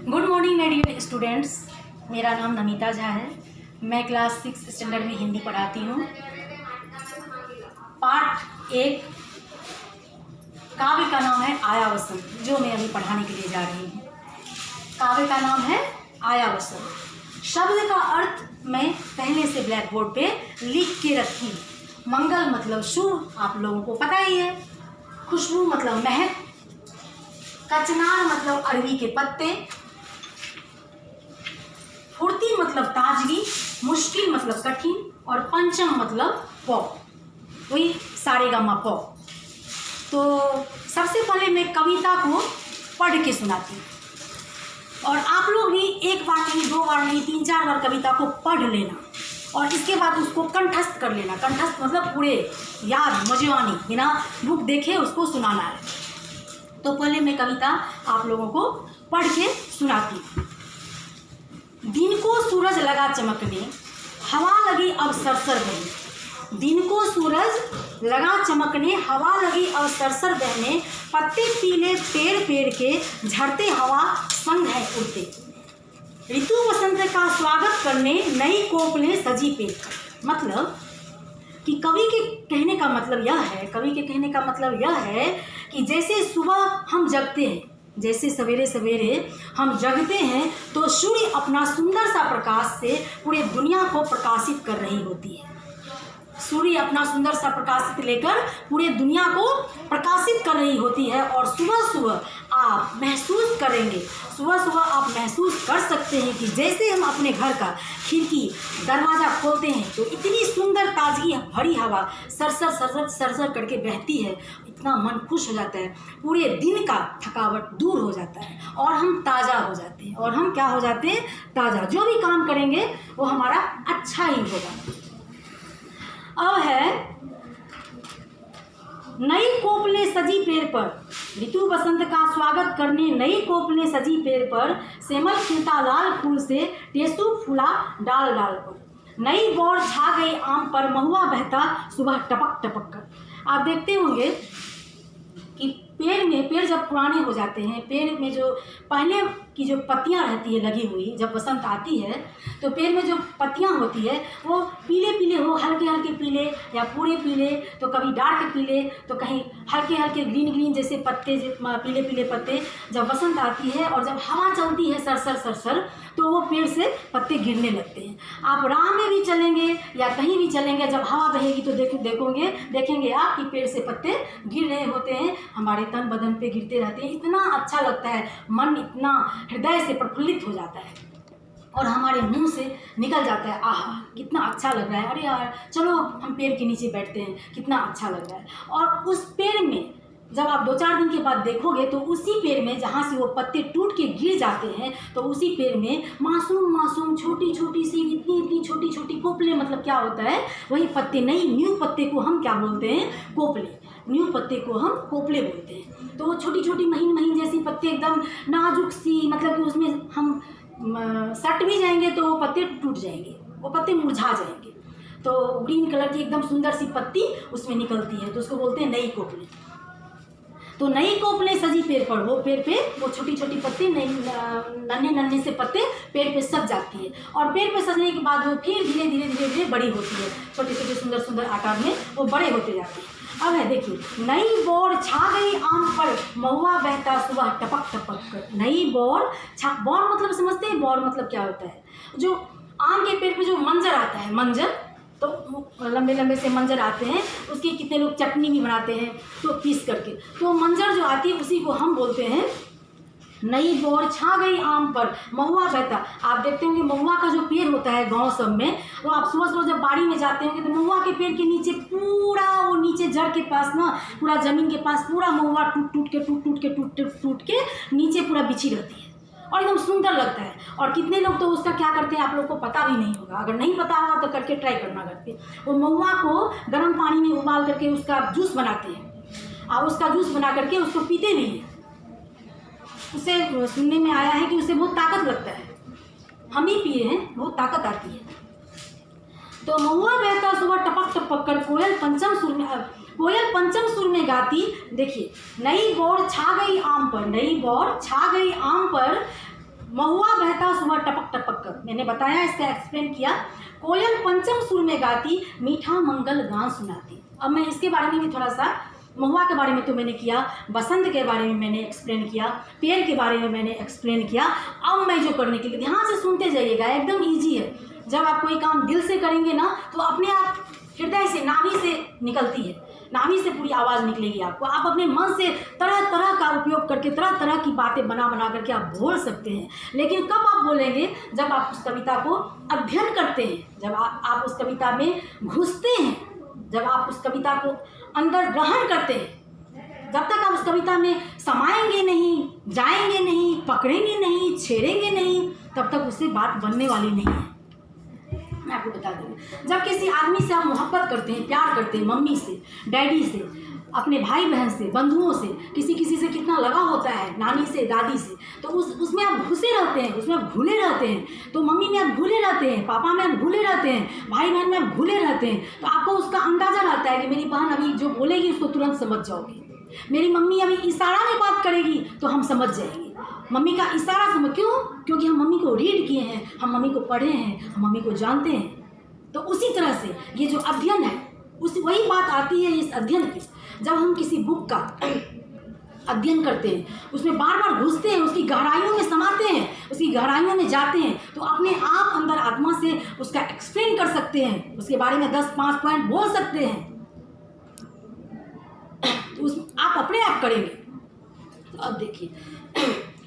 Good morning my dear students. मेरा नाम नमिता झा है। मैं क्लास 6 स्टैंडर्ड में हिंदी पढ़ाती हूँ। पार्ट 1 काव्य का नाम है आया वसंत, जो मैं अभी पढ़ाने के लिए जा रही हूँ। काव्य का नाम है आया वसंत। शब्द का अर्थ मैं पहले से ब्लैक बोर्ड पे लिख के रखी। मंगल मतलब शुभ, आप लोगों को पता ही है। खुशबू मतलब महक, कचनार मतलब अरवी के पत्ते, फुर्ती मतलब ताजगी, मुश्किल मतलब कठिन, और पंचम मतलब पौ, वही सारेगामा पौ। तो सबसे पहले मैं कविता को पढ़ के सुनाती हूँ, और आप लोग भी एक बार नहीं, दो बार नहीं, 3-4 बार कविता को पढ़ लेना, और इसके बाद उसको कंठस्थ कर लेना। कंठस्थ मतलब पूरे याद मजवानी, बिना बुक देखे उसको सुनाना है। तो पहले मैं कविता आप लोगों को पढ़ के सुनाती हूँ। दिन को सूरज लगा चमकने, हवा लगी अब सरसर बहने। दिन को सूरज लगा चमकने, हवा लगी अब सरसर बहने। पत्ते पीले पेड़ पेड़ के, झड़ते हवा संग है उड़ते। ऋतु वसंत का स्वागत करने, नई कोपलें सजी पेड़। मतलब कि कवि के कहने का मतलब यह है कि जैसे सुबह हम जगते हैं, जैसे सवेरे सवेरे हम जगते हैं, तो सूर्य अपना सुंदर सा प्रकाश से पूरे दुनिया को प्रकाशित कर रही होती है। सूर्य अपना सुंदर सा प्रकाशित लेकर पूरे दुनिया को प्रकाशित कर रही होती है। और सुबह सुबह आप महसूस करेंगे, सुबह सुबह आप महसूस कर सकते हैं कि जैसे हम अपने घर का खिड़की दरवाज़ा खोलते हैं तो इतनी सुंदर ताजगी भरी हवा सरसर सरसर सरसर करके बहती है। इतना मन खुश हो जाता है, पूरे दिन का थकावट दूर हो जाता है, और हम ताज़ा हो जाते हैं। और हम क्या हो जाते हैं? ताज़ा। जो भी काम करेंगे वो हमारा अच्छा ही होगा। अब है नई कोपलें सजी पेड़ पर, ऋतु वसंत का स्वागत करने नई कोपलें सजी पेड़ पर। सेमल खिलता लाल फूल से, टेसू फूला डाल डाल पर। नई बौर छा गई आम पर, महुआ बहता सुबह टपक टपक कर। आप देखते होंगे कि पेड़ जब पुराने हो जाते हैं, पेड़ में जो पहले की जो पत्तियां रहती है लगी हुई, जब बसंत आती है तो पेड़ में जो पत्तियां होती है वो पीले पीले हो, हल्के हल्के पीले या पूरे पीले, तो कभी डार्क पीले, तो कहीं हल्के हल्के ग्रीन ग्रीन जैसे पत्ते, पीले पीले पत्ते। जब बसंत आती है और जब हवा चलती है सरसर सरसर, तो वो पेड़ से पत्ते गिरने लगते हैं। आप राह में भी चलेंगे या कहीं भी चलेंगे, जब हवा बहेगी तो देखेंगे आप कि पेड़ से पत्ते गिर रहे होते हैं, हमारे तन बदन पे गिरते रहते हैं। इतना अच्छा लगता है, मन इतना हृदय से प्रफुल्लित हो जाता है, और हमारे मुंह से निकल जाता है, आहा कितना अच्छा लग रहा है, अरे यार चलो हम पेड़ के नीचे बैठते हैं, कितना अच्छा लग रहा है। और उस पेड़ में जब आप 2-4 दिन के बाद देखोगे तो उसी पेड़ में जहाँ से वो पत्ते टूट के गिर जाते हैं, तो उसी पेड़ में मासूम मासूम छोटी छोटी सी इतनी छोटी छोटी कोपले, मतलब क्या होता है, वही पत्ते, नई न्यू पत्ते को हम क्या बोलते हैं? कोपले। न्यू पत्ते को हम कोपले बोलते हैं। तो वो छोटी छोटी महीन महीन जैसी पत्ते, एकदम नाजुक सी, मतलब कि उसमें हम सट भी जाएंगे तो वो पत्ते टूट जाएंगे, वो पत्ते मुरझा जाएंगे। तो ग्रीन कलर की एकदम सुंदर सी पत्ती उसमें निकलती है, तो उसको बोलते हैं नई कोपले। तो नई कोपलें सजी पेड़ पर, वो पेड़ पे वो छोटी छोटी पत्ती, नन्हे नन्हे से पत्ते पेड़ पे सज जाती है, और पेड़ पे सजने के बाद वो फिर धीरे धीरे धीरे धीरे बड़ी होती है, छोटे छोटे सुंदर सुंदर आकार में वो बड़े होते जाते हैं। अब है देखिए, नई बौर छा गई आम पर, महुआ बहता सुबह टपक टपक कर। नई बौर बौर मतलब समझते हैं? बौर मतलब क्या होता है? जो आम के पेड़ पे जो मंजर आता है, मंजर, तो लंबे लंबे से मंजर आते हैं, उसकी कितने लोग चटनी भी बनाते हैं तो पीस करके, तो मंजर जो आती है उसी को हम बोलते हैं नई बौर छा गई आम पर, महुआ बहता। आप देखते होंगे महुआ का जो पेड़ होता है गांव सब में, तो आप सुबह सुबह जब बाड़ी में जाते होंगे तो महुआ के पेड़ के नीचे पूरा, वो नीचे जड़ के पास ना, पूरा जमीन के पास पूरा महुआ टूट के नीचे पूरा बिछी रहती है, और एकदम सुंदर लगता है। और कितने लोग तो उसका क्या करते हैं आप लोग को पता भी नहीं होगा, अगर नहीं पता होगा तो करके ट्राई करना करके। वो महुआ को गर्म पानी में उबाल करके उसका जूस बनाते हैं, और उसका जूस बना करके उसको पीते भी हैं। उसे सुनने में आया है कि उसे बहुत ताकत लगता है, हम ही पिए हैं, बहुत ताकत आती है। तो महुआ बहता सुबह टपक टपक कर, कोयल पंचम सुर में गाती। देखिए, नई बौर छा गई आम पर, नई बौर छा गई आम पर, महुआ बहता सुबह टपक टपक कर, मैंने बताया, इसका एक्सप्लेन किया। कोयल पंचम सुर में गाती, मीठा मंगल गान सुनाती। अब मैं इसके बारे में भी थोड़ा सा, महुआ के बारे में तो मैंने किया, बसंत के बारे में मैंने एक्सप्लेन किया, पेड़ के बारे में मैंने एक्सप्लेन किया। अब मैं जो करने के लिए, ध्यान से सुनते जाइएगा, एकदम ईजी है। जब आप कोई काम दिल से करेंगे ना तो अपने आप हृदय से, नाभि से निकलती है, नाभि से पूरी आवाज़ निकलेगी आपको। आप अपने मन से तरह तरह का उपयोग करके तरह तरह की बातें बना बना करके आप बोल सकते हैं। लेकिन कब आप बोलेंगे? जब आप उस कविता को अध्ययन करते हैं, जब आप उस कविता में घुसते हैं, जब आप उस कविता को अंदर ग्रहण करते हैं। जब तक आप उस कविता में समाएंगे नहीं, जाएंगे नहीं, पकड़ेंगे नहीं, छेड़ेंगे नहीं, तब तक उससे बात बनने वाली नहीं है। मैं आपको बता दूँ, जब किसी आदमी से आप मोहब्बत करते हैं, प्यार करते हैं, मम्मी से, डैडी से, अपने भाई बहन से, बंधुओं से, किसी से कितना लगाव होता है, नानी से, दादी से, तो उसमें आप घुसे रहते हैं, उसमें आप भूले रहते हैं। तो मम्मी में आप भूले रहते हैं, पापा में आप भूले रहते हैं, भाई बहन में आप भूले रहते हैं। तो आपको उसका अंदाज़ा रहता है कि मेरी बहन अभी जो बोलेगी उसको तुरंत समझ जाओगी, मेरी मम्मी अभी इशारा में बात करेगी तो हम समझ जाएंगे। मम्मी का इशारा समझ, क्यों? क्योंकि हम मम्मी को रीड किए हैं, हम मम्मी को पढ़े हैं, हम मम्मी को जानते हैं। तो उसी तरह से ये जो अध्ययन है, वही बात आती है इस अध्ययन की। जब हम किसी बुक का अध्ययन करते हैं, उसमें बार बार घुसते हैं, उसकी गहराइयों में समाते हैं, उसकी गहराइयों में जाते हैं, तो अपने आप अंदर आत्मा से उसका एक्सप्लेन कर सकते हैं, उसके बारे में 10-5 पॉइंट बोल सकते हैं। तो आप अपने आप करेंगे। तो अब देखिए,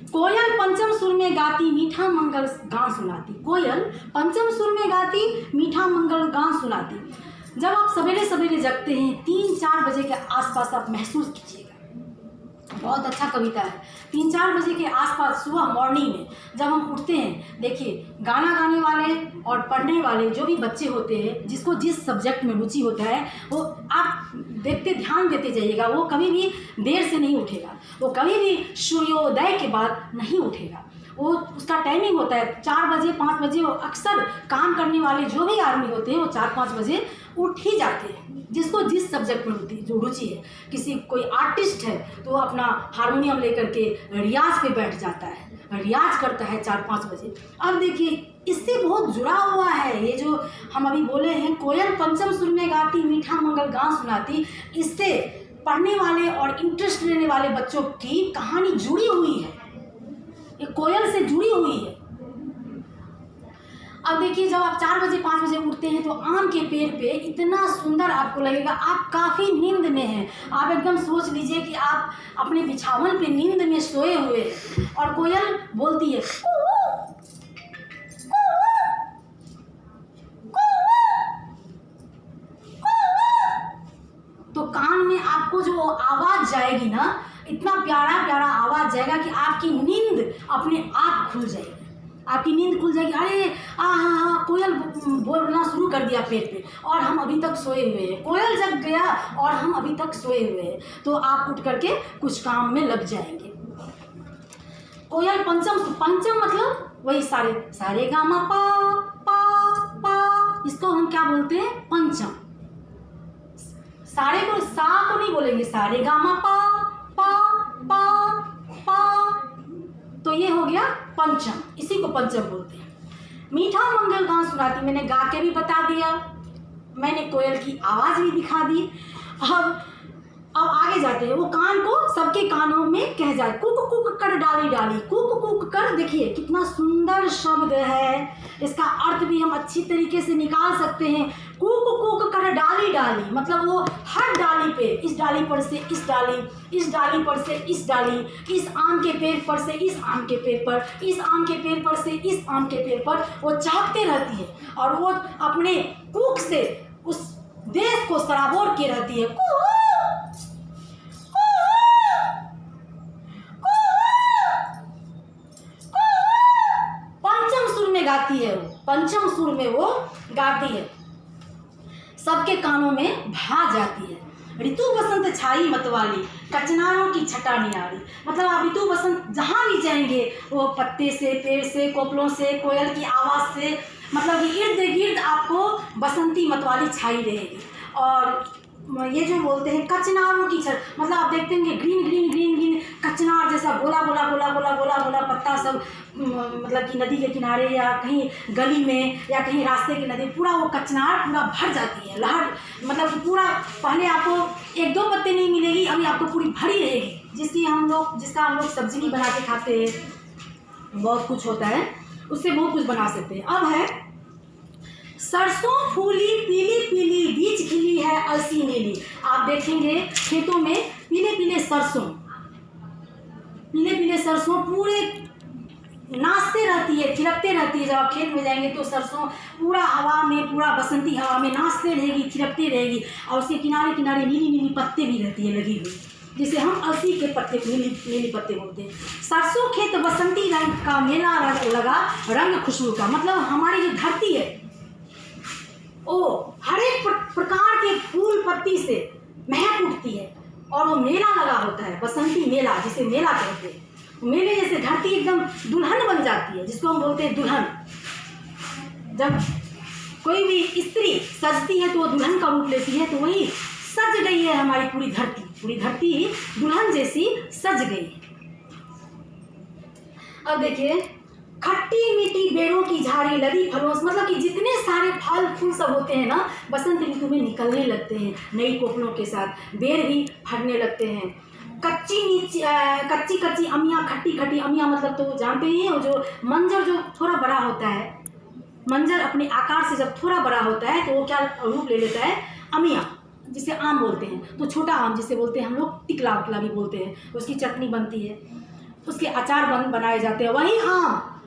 कोयल पंचम सुर में गाती, मीठा मंगल गान सुनाती। कोयल पंचम सुर में गाती, मीठा मंगल गान सुनाती। जब आप सवेरे सवेरे जगते हैं, 3-4 बजे के आसपास आप महसूस कीजिएगा, बहुत अच्छा कविता है। 3-4 बजे के आसपास सुबह मॉर्निंग में जब हम उठते हैं, देखिए गाना गाने वाले और पढ़ने वाले जो भी बच्चे होते हैं, जिसको जिस सब्जेक्ट में रुचि होता है, वो आप देखते, ध्यान देते जाइएगा, वो कभी भी देर से नहीं उठेगा, वो कभी भी सूर्योदय के बाद नहीं उठेगा। वो उसका टाइमिंग होता है 4 बजे 5 बजे। वो अक्सर काम करने वाले जो भी आदमी होते हैं वो 4-5 बजे उठ ही जाते हैं, जिसको जिस सब्जेक्ट में जो रुचि है। किसी कोई आर्टिस्ट है तो वो अपना हारमोनियम लेकर के रियाज पे बैठ जाता है, रियाज करता है 4-5 बजे। अब देखिए, इससे बहुत जुड़ा हुआ है ये जो हम अभी बोले हैं, कोयल पंचम सुर में गाती, मीठा मंगल गान सुनाती। इससे पढ़ने वाले और इंटरेस्ट लेने वाले बच्चों की कहानी जुड़ी हुई है, ये कोयल से जुड़ी हुई है। अब देखिए, जब आप 4 बजे 5 बजे उठते हैं तो आम के पेड़ पे इतना सुंदर आपको लगेगा, आप काफ़ी नींद में हैं। आप एकदम सोच लीजिए कि आप अपने बिछावन पे नींद में सोए हुए हैं और कोयल बोलती है तो कान में आपको जो आवाज़ जाएगी ना, इतना प्यारा प्यारा आवाज़ जाएगा कि आपकी नींद अपने आप खुल जाएगी, आपकी नींद खुल जाएगी। अरे हाँ, कोयल बोलना शुरू कर दिया पेड़ पे और हम अभी तक सोए हुए हैं, कोयल जग गया और हम अभी तक सोए हुए हैं। तो आप उठ करके कुछ काम में लग जाएंगे। कोयल पंचम मतलब वही सारे गामा पा, इसको हम क्या बोलते हैं? पंचम। सारे को सा को नहीं बोलेंगे, सारे गामा पा। तो ये हो गया पंचम, इसी को पंचम बोलते हैं। मीठा मंगल गान सुनाती, मैंने गा के भी बता दिया, मैंने कोयल की आवाज़ भी दिखा दी। अब आगे जाते हैं, वो कान को सबके कानों में कह जाए, कुक कुक कर डाली डाली, कुक कुक कर। देखिए कितना सुंदर शब्द है, इसका अर्थ भी हम अच्छी तरीके से निकाल सकते हैं। कुक कुक कर डाली डाली मतलब वो हर डाली पे, इस डाली पर से इस डाली, इस डाली पर से इस डाली, इस आम के पेड़ पर से इस आम के पेड़ पर, इस आम के पेड़ पर से इस आम के पेड़ पर वो चहकते रहती है और वो अपने कुक से उस देश को सराबोर के रहती है। गाती है वो, पंचम सुर में वो गाती है, सबके कानों में भा जाती है। ऋतु बसंत छाई मतवाली, कचनारों की छटा नियारी। मतलब आप ऋतु बसंत जहाँ भी जाएंगे, वो पत्ते से, पेड़ से, कोपलों से, कोयल की आवाज़ से, मतलब इर्द गिर्द आपको बसंती मतवाली छाई रहेगी। और ये जो बोलते हैं कचनारों की छत, मतलब आप देखते होंगे ग्रीन ग्रीन ग्रीन ग्रीन कचनार जैसा गोला गोला गोला गोला गोला गोला पत्ता सब, मतलब कि नदी के किनारे या कहीं गली में या कहीं रास्ते के नदी, पूरा वो कचनार पूरा भर जाती है लहर, मतलब कि पूरा पहले आपको 1-2 पत्ते नहीं मिलेगी, अभी आपको पूरी भरी रहेगी, जिसका हम लोग सब्जी भी बना के खाते हैं, बहुत कुछ होता है, उससे बहुत कुछ बना सकते हैं। अब है सरसों फूली पीली पीली, बीज खिली है अलसी नीली। आप देखेंगे खेतों में पीले पीले सरसों पूरे नाचते रहती है, थिरकते रहती है। जब आप खेत में जाएंगे तो सरसों पूरा हवा में, पूरा बसंती हवा में नाचते रहेगी, थिरकते रहेगी, और उसके किनारे किनारे नीली नीली पत्ते भी रहती है लगी हुई, जिसे हम अलसी के पत्ते, नीली पत्ते बोलते हैं। सरसों खेत बसंती रंग का, मेला लगा रंग खुशबू का। मतलब हमारी जो धरती है वो हर एक प्रकार के फूल पत्ती से महक उठती है, और वो मेला लगा होता है, बसंती मेला, जिसे मेला कहते हैं। मेले जैसे धरती एकदम दुल्हन बन जाती है, जिसको हम बोलते हैं दुल्हन। जब कोई भी स्त्री सजती है तो वो दुल्हन का रूप लेती है, तो वही सज गई है हमारी पूरी धरती दुल्हन जैसी सज गई है। अब देखिए, खट्टी मीठी बेरों की झाड़ी लदी फलों से, मतलब कि जितने सारे फल फूल सब होते हैं ना, बसंत ऋतु में निकलने लगते हैं नई कोपलों के साथ, बेर भी फटने लगते हैं। कच्ची अमियाँ, खट्टी खट्टी अमियाँ, मतलब तो जानते ही हैं, जो मंजर जो थोड़ा बड़ा होता है, मंजर अपने आकार से जब थोड़ा बड़ा होता है तो वो क्या रूप ले लेता है, अमियाँ, जिसे आम बोलते हैं। तो छोटा आम जिसे बोलते हैं हम लोग, टिकला उकला भी बोलते हैं, उसकी चटनी बनती है, उसके अचार बनाए जाते हैं।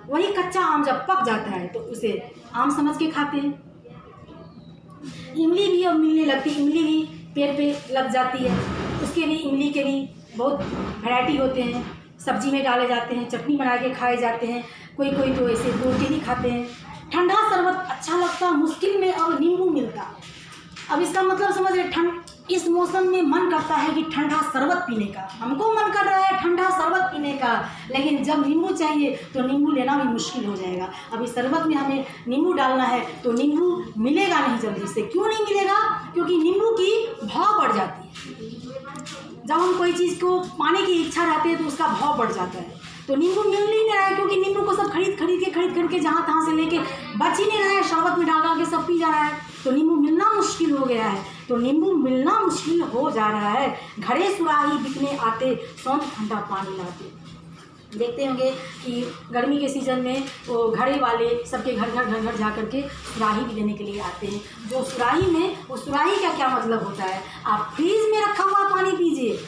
वही कच्चा आम जब पक जाता है तो उसे आम समझ के खाते हैं। इमली भी अब मिलने लगती है, इमली भी पेड़ पे लग जाती है, उसके भी, इमली के भी बहुत वैरायटी होते हैं, सब्जी में डाले जाते हैं, चटनी बना के खाए जाते हैं, कोई तो ऐसे तोड़ के ही खाते हैं। ठंडा शरबत अच्छा लगता, मुश्किल में अब नींबू मिलता। अब इसका मतलब समझ रहे, इस मौसम में मन करता है कि ठंडा शरबत पीने का, हमको मन कर रहा है ठंडा शरबत पीने का, लेकिन जब नींबू चाहिए तो नींबू लेना भी मुश्किल हो जाएगा। अब इस शरबत में हमें नींबू डालना है तो नींबू मिलेगा नहीं जल्दी से। क्यों नहीं मिलेगा? क्योंकि नींबू की भाव बढ़ जाती है। जब हम कोई चीज़ को पाने की इच्छा रहती है तो उसका भाव बढ़ जाता है, तो नींबू मिल ही नहीं रहा है, क्योंकि नींबू को सब खरीद के जहाँ तहाँ से लेके बच ही नहीं रहा है, शरबत में डाल के सब पी जा रहा है, तो नींबू मिलना मुश्किल हो गया है। तो नींबू मिलना मुश्किल हो जा रहा है। घड़े सुराही बिकने आते, सौंध ठंडा पानी लाते। देखते होंगे कि गर्मी के सीज़न में वो घड़े वाले सबके घर जा करके सुराही भी लेने के लिए आते हैं। जो सुराही में, वो सुराही का क्या मतलब होता है, आप फ्रीज में रखा हुआ पानी पीजिए,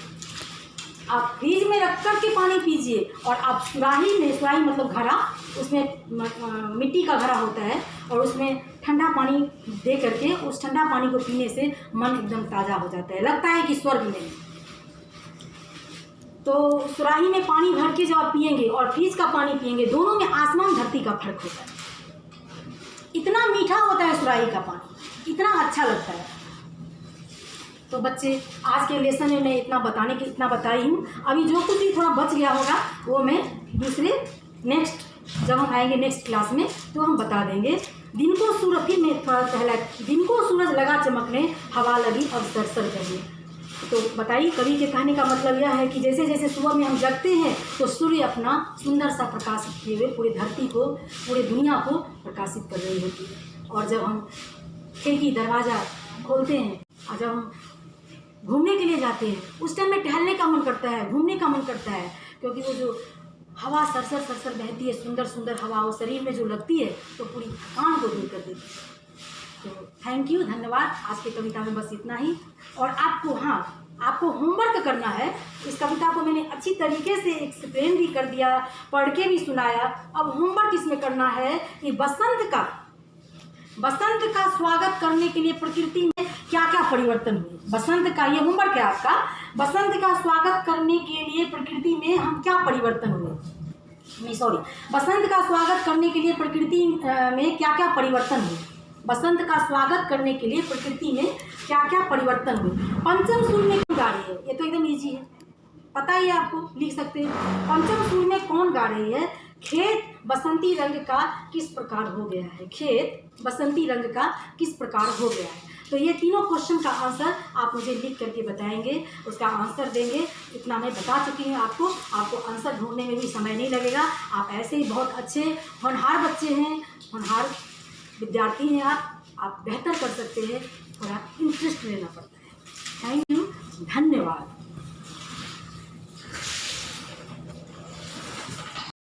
आप फ्रीज में रख कर के पानी पीजिए, और आप सुराही मतलब घड़ा, उसमें मिट्टी का घड़ा होता है, और उसमें ठंडा पानी दे करके उस ठंडा पानी को पीने से मन एकदम ताज़ा हो जाता है, लगता है कि स्वर्ग में। तो सुराही में पानी भर के जब आप पिएंगे और फ्रिज का पानी पिएंगे, दोनों में आसमान धरती का फर्क होता है। इतना मीठा होता है सुराही का पानी, इतना अच्छा लगता है। तो बच्चे, आज के लेसन में मैं इतना बताई हूँ। अभी जो कुछ भी थोड़ा बच गया होगा वो मैं नेक्स्ट जब हम आएंगे नेक्स्ट क्लास में तो हम बता देंगे। दिन को सूरज लगा चमकने, हवा लगी अब सरसर करने। तो बताइए, कवि के कहने का मतलब यह है कि जैसे जैसे सुबह में हम जगते हैं तो सूर्य अपना सुंदर सा प्रकाशित किए हुए पूरी धरती को, पूरी दुनिया को प्रकाशित कर रही होती है। और जब हम खिड़की दरवाज़ा खोलते हैं और जब हम घूमने के लिए जाते हैं, उस टाइम में टहलने का मन करता है, घूमने का मन करता है, क्योंकि वो जो हवा सरसर बहती है, सुंदर सुंदर हवा, वो शरीर में जो लगती है तो पूरी थकान को दूर कर देती है। तो थैंक यू, धन्यवाद। आज की कविता में बस इतना ही। और आपको होमवर्क करना है। इस कविता को मैंने अच्छी तरीके से एक्सप्लेन भी कर दिया, पढ़ के भी सुनाया। अब होमवर्क इसमें करना है कि बसंत का स्वागत करने के लिए प्रकृति में क्या क्या परिवर्तन हुए। बसंत का ये होमवर्क है आपका। बसंत का स्वागत करने के लिए प्रकृति में हम क्या परिवर्तन हुए, बसंत का स्वागत करने के लिए प्रकृति में क्या क्या परिवर्तन हुए। बसंत का स्वागत करने के लिए प्रकृति में क्या क्या परिवर्तन हुए। पंचम सूर में कौन गा रही है, ये तो एकदम इजी है, पता ही है, आपको लिख सकते हैं। पंचम सूर में कौन गा रही है, खेत बसंती रंग का किस प्रकार हो गया है, खेत बसंती रंग का किस प्रकार हो गया है। तो ये तीनों क्वेश्चन का आंसर आप मुझे लिख करके बताएंगे, उसका आंसर देंगे। इतना मैं बता चुकी हूँ आपको आंसर ढूंढने में भी समय नहीं लगेगा। आप ऐसे ही बहुत अच्छे होनहार बच्चे हैं, होनहार विद्यार्थी हैं। आप बेहतर कर सकते हैं, थोड़ा इंटरेस्ट लेना पड़ता है। थैंक यू, धन्यवाद।